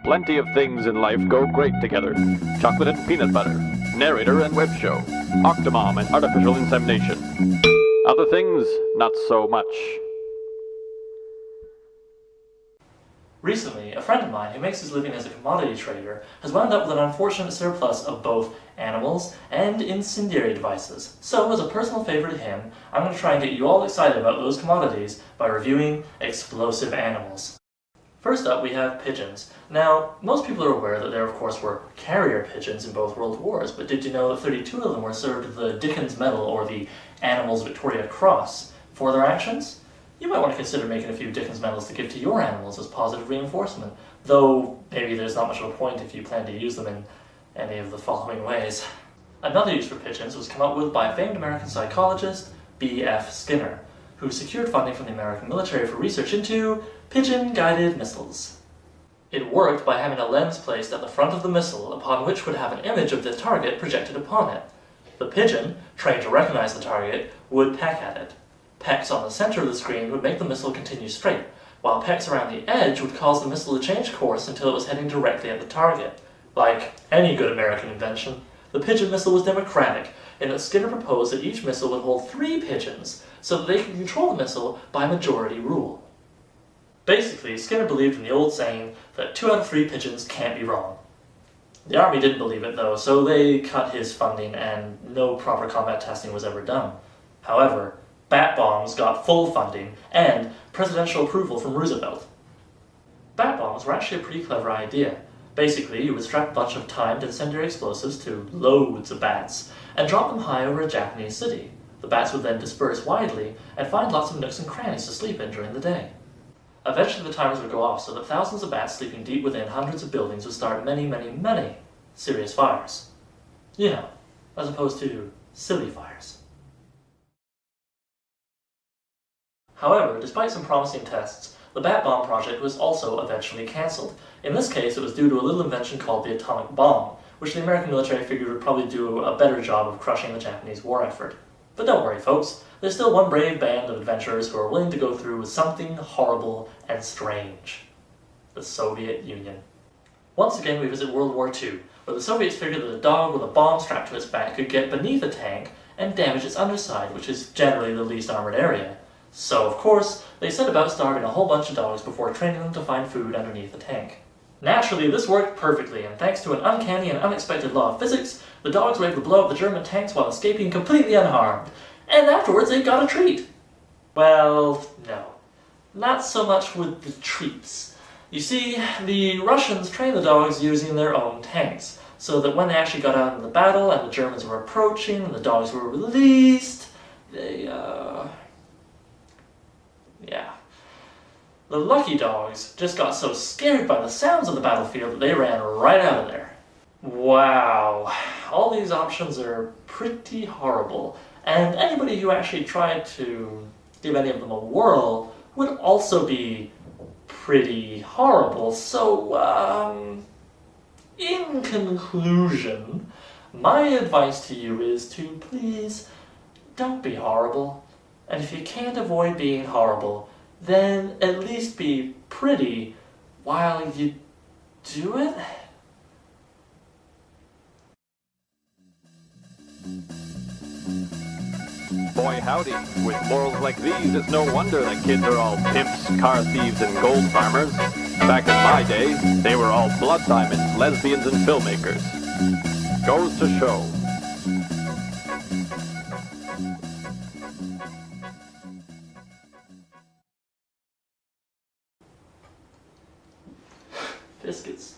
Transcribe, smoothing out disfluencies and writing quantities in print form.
Plenty of things in life go great together. Chocolate and peanut butter, narrator and web show, Octomom and artificial insemination. Other things, not so much. Recently, a friend of mine who makes his living as a commodity trader has wound up with an unfortunate surplus of both animals and incendiary devices. So, as a personal favor to him, I'm going to try and get you all excited about those commodities by reviewing explosive animals. First up, we have pigeons. Now, most people are aware that there, of course, were carrier pigeons in both world wars, but did you know that 32 of them were served the Dickens Medal, or the Animals Victoria Cross, for their actions? You might want to consider making a few Dickens medals to give to your animals as positive reinforcement, though maybe there's not much of a point if you plan to use them in any of the following ways. Another use for pigeons was come up with by famed American psychologist B.F. Skinner, who secured funding from the American military for research into pigeon-guided missiles. It worked by having a lens placed at the front of the missile upon which would have an image of the target projected upon it. The pigeon, trained to recognize the target, would peck at it. Pecks on the center of the screen would make the missile continue straight, while pecks around the edge would cause the missile to change course until it was heading directly at the target. Like any good American invention, the Pigeon Missile was democratic, in that Skinner proposed that each missile would hold 3 pigeons, so that they could control the missile by majority rule. Basically, Skinner believed in the old saying that 2 out of 3 pigeons can't be wrong. The army didn't believe it though, so they cut his funding and no proper combat testing was ever done. However, bat bombs got full funding and presidential approval from Roosevelt. Bat bombs were actually a pretty clever idea. Basically, you would strap a bunch of timed incendiary explosives to loads of bats and drop them high over a Japanese city. The bats would then disperse widely and find lots of nooks and crannies to sleep in during the day. Eventually the timers would go off so that thousands of bats sleeping deep within hundreds of buildings would start many, many, many serious fires. You know, as opposed to silly fires. However, despite some promising tests, the bat bomb project was also eventually cancelled. In this case, it was due to a little invention called the atomic bomb, which the American military figured would probably do a better job of crushing the Japanese war effort. But don't worry, folks, there's still one brave band of adventurers who are willing to go through with something horrible and strange. The Soviet Union. Once again, we visit World War II, where the Soviets figured that a dog with a bomb strapped to its back could get beneath a tank and damage its underside, which is generally the least armored area. So, of course, they set about starving a whole bunch of dogs before training them to find food underneath the tank. Naturally, this worked perfectly, and thanks to an uncanny and unexpected law of physics, the dogs were able to blow up the German tanks while escaping completely unharmed. And afterwards, they got a treat. Well, no. Not so much with the treats. You see, the Russians trained the dogs using their own tanks, so that when they actually got out into the battle and the Germans were approaching and the dogs were released, yeah. The lucky dogs just got so scared by the sounds of the battlefield that they ran right out of there. Wow. All these options are pretty horrible, and anybody who actually tried to give any of them a whirl would also be pretty horrible. So, in conclusion, my advice to you is to please don't be horrible. And if you can't avoid being horrible, then at least be pretty while you do it. Boy howdy, with morals like these, it's no wonder that kids are all pimps, car thieves, and gold farmers. Back in my day, they were all blood diamonds, lesbians, and filmmakers. Goes to show. Biscuits.